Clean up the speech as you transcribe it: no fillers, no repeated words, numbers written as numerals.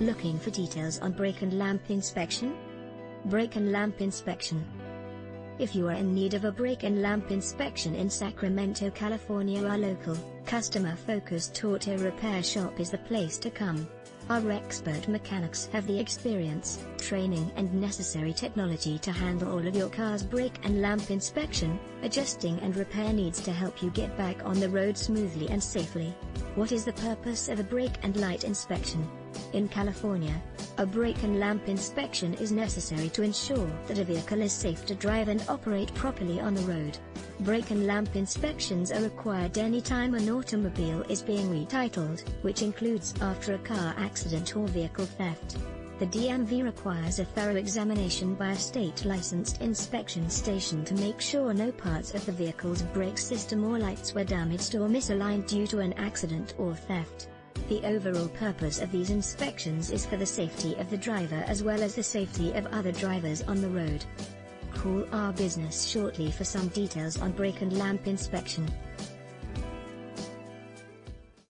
Looking for details on brake and lamp inspection? Brake and lamp inspection. If you are in need of a brake and lamp inspection in Sacramento, California, our local, customer-focused auto repair shop is the place to come. Our expert mechanics have the experience, training and necessary technology to handle all of your car's brake and lamp inspection, adjusting and repair needs to help you get back on the road smoothly and safely. What is the purpose of a brake and light inspection? In California, a brake and lamp inspection is necessary to ensure that a vehicle is safe to drive and operate properly on the road. Brake and lamp inspections are required anytime an automobile is being retitled, which includes after a car accident or vehicle theft. The DMV requires a thorough examination by a state-licensed inspection station to make sure no parts of the vehicle's brake system or lights were damaged or misaligned due to an accident or theft. The overall purpose of these inspections is for the safety of the driver as well as the safety of other drivers on the road. Call our business shortly for some details on brake and lamp inspection.